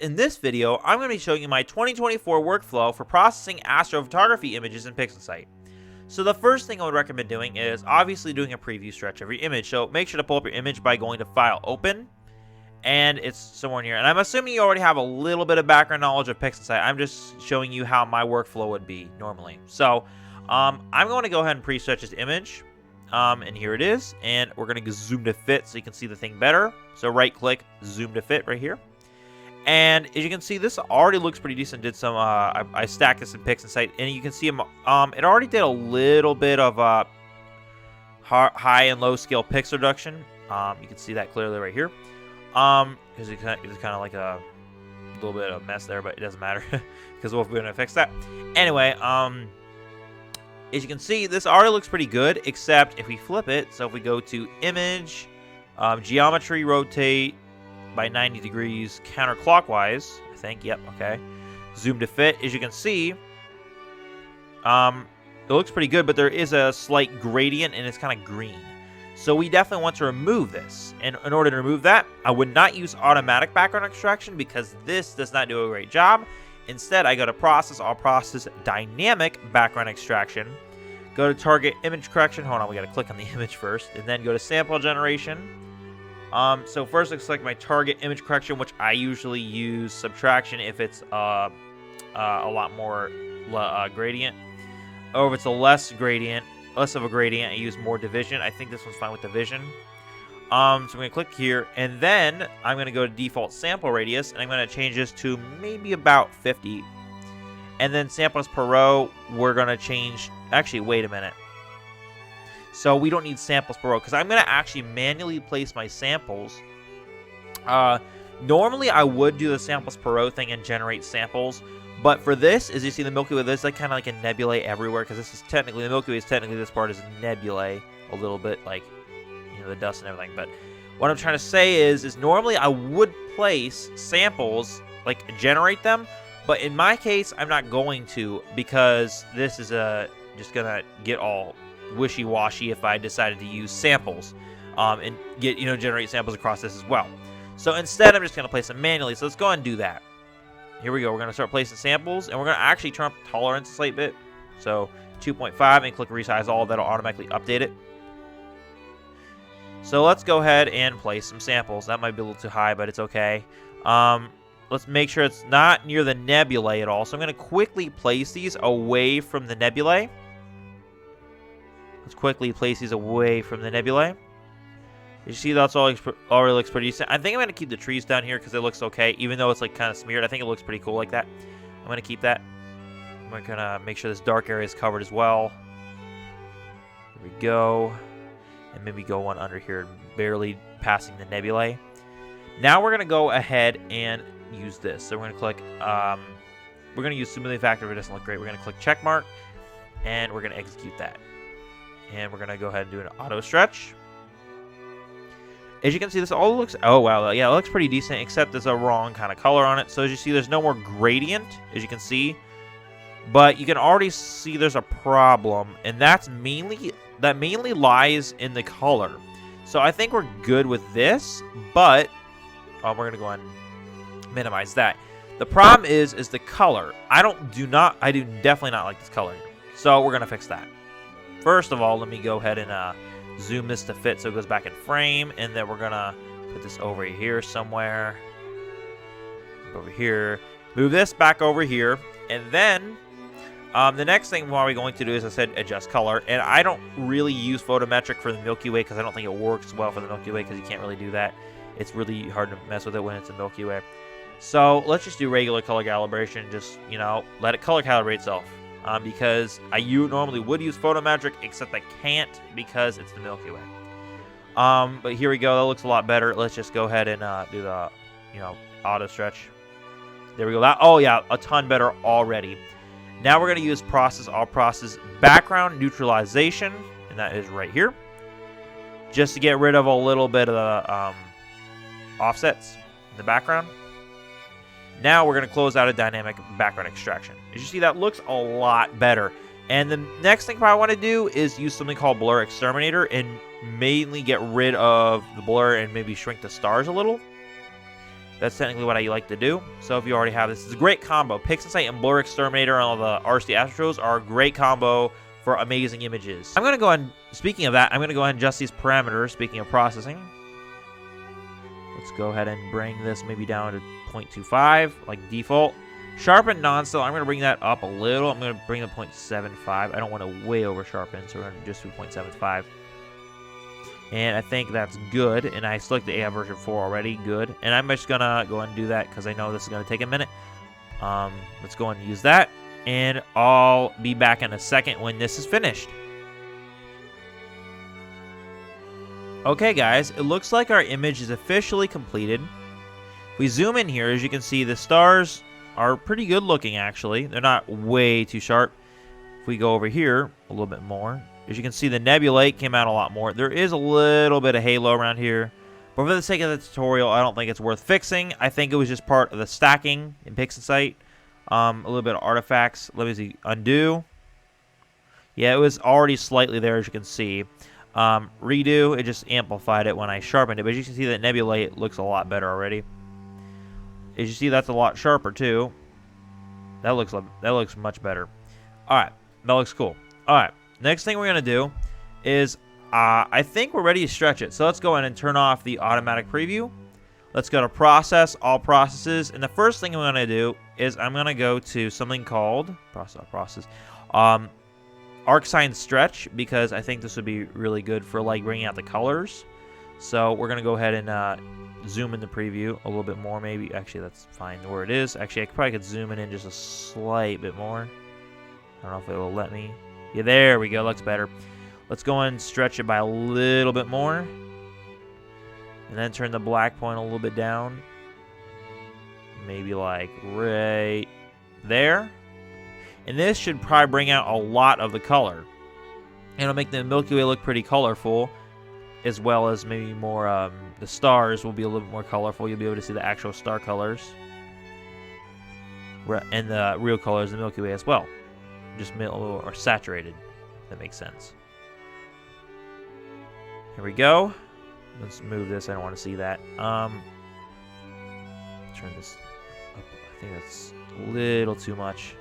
In this video, I'm going to be showing you my 2024 workflow for processing astrophotography images in PixInsight. So the first thing I would recommend doing is obviously doing a preview stretch of your image. So make sure to pull up your image by going to File, Open, and it's somewhere in here. And I'm assuming you already have a little bit of background knowledge of PixInsight. I'm just showing you how my workflow would be normally. So I'm going to go ahead and pre-stretch this image. And here it is. And we're going to zoom to fit so you can see the thing better. So right-click, zoom to fit right here. And as you can see, this already looks pretty decent. Did some, I stacked this in PixInsight, and you can see it already did a little bit of high and low scale pixel reduction. You can see that clearly right here. Because it's kind of like a little bit of a mess there, but it doesn't matter because we're going to fix that. Anyway, as you can see, this already looks pretty good, except if we flip it. So if we go to Image, Geometry, Rotate by 90 degrees counterclockwise, I think. Yep, okay. Zoom to fit. As you can see, it looks pretty good, but there is a slight gradient, and it's kind of green. So we definitely want to remove this. And in order to remove that, I would not use automatic background extraction because this does not do a great job. Instead, I go to Process, I'll process Dynamic Background Extraction. Go to Target Image Correction. Hold on, we got to click on the image first. And then go to Sample Generation. So first I select my target image correction, which I usually use subtraction if it's a lot more gradient. Or if it's a less of a gradient, I use more division. I think this one's fine with division. So I'm going to click here, and then I'm going to go to default sample radius, and I'm going to change this to maybe about 50. And then samples per row, we're going to change, actually, wait a minute. So we don't need samples per row because I'm going to actually manually place my samples. Normally, I would do the samples per row thing and generate samples. But for this, as you see the Milky Way, there's like kind of like a nebulae everywhere because this is technically, the Milky Way is technically, this part is nebulae a little bit, like, you know, the dust and everything. But what I'm trying to say is normally I would place samples, like generate them. But in my case, I'm not going to because this is just going to get all wishy-washy if I decided to use samples and get, generate samples across this as well. So instead, I'm just going to place them manually. So let's go ahead and do that. Here we go. We're going to start placing samples, and we're going to actually turn up the tolerance a slight bit. So 2.5 and click resize all. That'll automatically update it. So let's go ahead and place some samples. That might be a little too high, but it's okay. Let's make sure it's not near the nebulae at all. So I'm going to quickly place these away from the nebulae. Let's quickly place these away from the nebulae. You see that's already looks pretty decent. I think I'm going to keep the trees down here because it looks okay. Even though it's like kind of smeared, I think it looks pretty cool like that. I'm going to keep that. I'm going to make sure this dark area is covered as well. There we go. And maybe go one under here, barely passing the nebulae. Now we're going to go ahead and use this. So we're going to click, we're going to use smoothing factor if it doesn't look great. We're going to click check mark, and we're going to execute that. And we're going to go ahead and do an auto stretch. As you can see, this all looks, oh wow, yeah, it looks pretty decent, except there's a wrong kind of color on it. So as you see, there's no more gradient, as you can see. But you can already see there's a problem, and that mainly lies in the color. So I think we're good with this, but we're going to go ahead and minimize that. The problem is the color. I do definitely not like this color. So we're going to fix that. First of all, let me go ahead and zoom this to fit so it goes back in frame, and then we're gonna put this over here somewhere. Over here, move this back over here, and then the next thing we're going to do is, I said, adjust color. And I don't really use photometric for the Milky Way because I don't think it works well for the Milky Way because you can't really do that. It's really hard to mess with it when it's a Milky Way. So let's just do regular color calibration. Just let it color calibrate itself. Because you normally would use photometric, except I can't because it's the Milky Way. But here we go. That looks a lot better. Let's just go ahead and do the, auto stretch. There we go. Oh yeah, a ton better already. Now we're going to use process, all process background neutralization, and that is right here, just to get rid of a little bit of the offsets in the background. Now we're going to close out a dynamic background extraction. As you see, that looks a lot better. And the next thing I want to do is use something called blur exterminator and mainly get rid of the blur and maybe shrink the stars a little. That's technically what I like to do. So if you already have this, it's a great combo. PixInsight and Blur Exterminator on all the RC Astros are a great combo for amazing images. I'm going to go ahead, speaking of that, I'm going to go ahead and adjust these parameters, speaking of processing. Let's go ahead and bring this maybe down to 0.25, like default. Sharpen non-still, I'm going to bring that up a little. I'm going to bring the 0.75. I don't want to way over sharpen, so we're going to just do 0.75. And I think that's good. And I selected AI version 4 already. Good. And I'm just going to go ahead and do that because I know this is going to take a minute. Let's go ahead and use that. And I'll be back in a second when this is finished. Okay, guys. It looks like our image is officially completed. If we zoom in here, as you can see, the stars are pretty good looking, actually. They're not way too sharp. If we go over here a little bit more, as you can see, the nebulae came out a lot more. There is a little bit of halo around here. But for the sake of the tutorial, I don't think it's worth fixing. I think it was just part of the stacking in PixInsight. A little bit of artifacts. Let me see. Undo. Yeah, it was already slightly there, as you can see. Redo. It just amplified it when I sharpened it. But as you can see, that nebulae, it looks a lot better already. As you see, that's a lot sharper, too. That looks much better. All right. That looks cool. All right. Next thing we're going to do is, I think we're ready to stretch it. So let's go ahead and turn off the automatic preview. Let's go to process, all processes. And the first thing I'm going to do is I'm going to go to something called, Arcsin stretch, because I think this would be really good for like bringing out the colors. So we're going to go ahead and zoom in the preview a little bit more maybe. Actually, that's fine where it is. Actually, I probably could zoom it in just a slight bit more. I don't know if it will let me. Yeah, there we go. Looks better. Let's go and stretch it by a little bit more. And then turn the black point a little bit down. Maybe like right there. And this should probably bring out a lot of the color. And it'll make the Milky Way look pretty colorful. As well as maybe more, the stars will be a little bit more colorful. You'll be able to see the actual star colors. And the real colors of the Milky Way as well. Just a little or saturated. If that makes sense. Here we go. Let's move this. I don't want to see that. Turn this up. I think that's a little too much.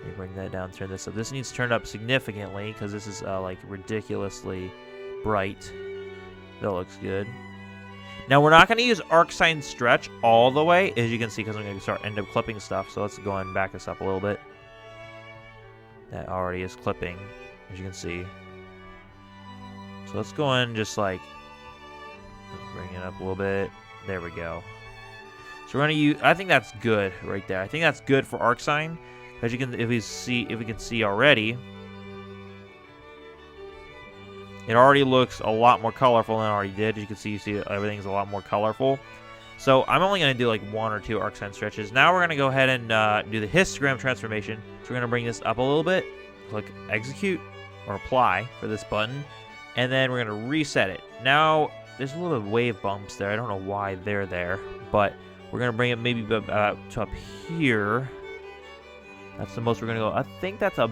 Let me bring that down. Turn this up. This needs turned up significantly because this is like ridiculously bright. That looks good. Now we're not going to use Arcsin stretch all the way, as you can see, because I'm going to end up clipping stuff. So let's go and back this up a little bit. That already is clipping, as you can see. So let's go and just like bring it up a little bit. There we go. So we're gonna use. I think that's good right there. I think that's good for Arcsin, as you can, if we can see already, it already looks a lot more colorful than it already did. As you can see everything's a lot more colorful. So I'm only gonna do like 1 or 2 Arcsin stretches. Now we're gonna go ahead and do the histogram transformation. So we're gonna bring this up a little bit. Click execute or apply for this button. And then we're going to reset it. Now, there's a little bit of wave bumps there. I don't know why they're there. But we're going to bring it maybe to up here. That's the most we're going to go. I think that's a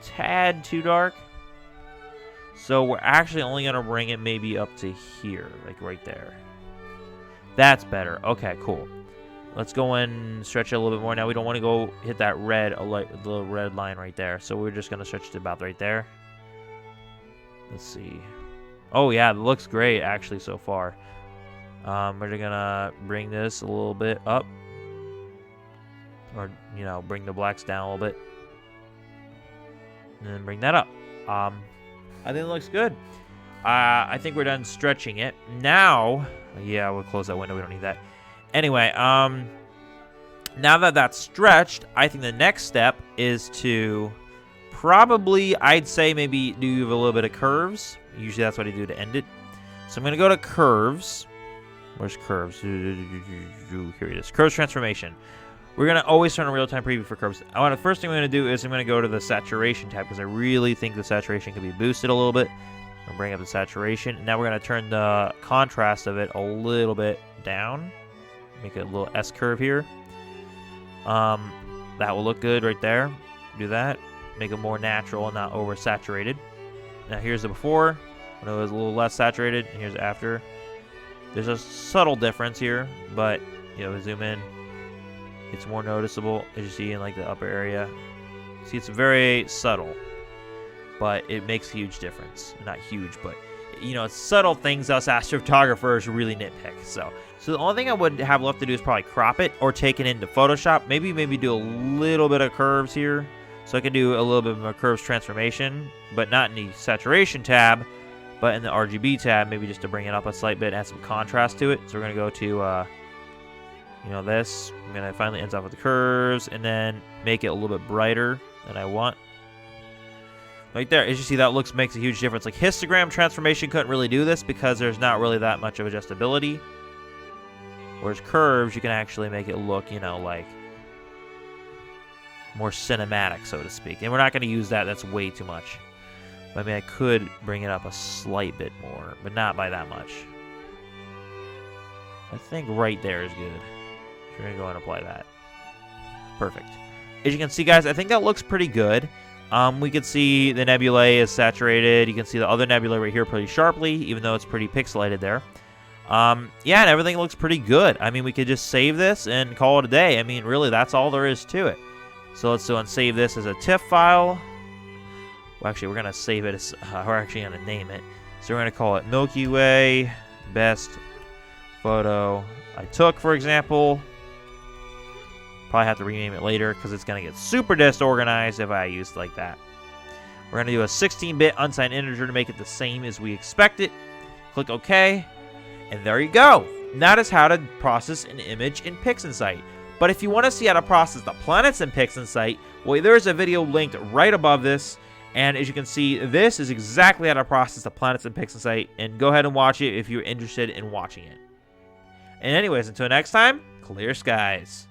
tad too dark. So we're actually only going to bring it maybe up to here. Like right there. That's better. Okay, cool. Let's go and stretch it a little bit more. Now, we don't want to go hit that red, the little red line right there. So we're just going to stretch it about right there. Let's see. Oh, yeah, it looks great, actually, so far. We're going to bring this a little bit up. Or, you know, bring the blacks down a little bit. And then bring that up. I think it looks good. I think we're done stretching it. Now, yeah, we'll close that window. We don't need that. Anyway, now that that's stretched, I think the next step is to... probably, I'd say maybe do a little bit of curves. Usually that's what I do to end it. So I'm going to go to curves. Where's curves? Here it is. Curves transformation. We're going to always turn on real-time preview for curves. The first thing I'm going to do is I'm going to go to the saturation tab because I really think the saturation can be boosted a little bit. I'm going to bring up the saturation. Now we're going to turn the contrast of it a little bit down. Make it a little S-curve here. That will look good right there. Do that. Make it more natural and not oversaturated. Now here's the before, when it was a little less saturated, and here's after. There's a subtle difference here, but zoom in, it's more noticeable, as you see in like the upper area. See, it's very subtle, but it makes a huge difference. Not huge, but it's subtle things us astrophotographers really nitpick. So the only thing I would have left to do is probably crop it or take it into Photoshop. Maybe do a little bit of curves here, so I can do a little bit of a curves transformation, but not in the saturation tab, but in the RGB tab, maybe just to bring it up a slight bit, add some contrast to it. So we're gonna go to this. I'm gonna finally end up with the curves, and then make it a little bit brighter than I want. Right there, as you see, that makes a huge difference. Like histogram transformation couldn't really do this because there's not really that much of adjustability. Whereas curves, you can actually make it look, like more cinematic, so to speak. And we're not going to use that. That's way too much. I mean, I could bring it up a slight bit more, but not by that much. I think right there is good. So we're going to go and apply that. Perfect. As you can see, guys, I think that looks pretty good. We can see the nebulae is saturated. You can see the other nebulae right here pretty sharply, even though it's pretty pixelated there. Yeah, and everything looks pretty good. I mean, we could just save this and call it a day. I mean, really, that's all there is to it. So let's go and save this as a TIFF file. Well, actually, we're going to save it as, we're actually going to name it. So we're going to call it Milky Way Best Photo I Took, for example. Probably have to rename it later because it's going to get super disorganized if I use it like that. We're going to do a 16-bit unsigned integer to make it the same as we expect it. Click OK. And there you go. That is how to process an image in PixInsight. But if you want to see how to process the planets in PixInsight, well, there's a video linked right above this. And as you can see, this is exactly how to process the planets in PixInsight. And go ahead and watch it if you're interested in watching it. And anyways, until next time, clear skies.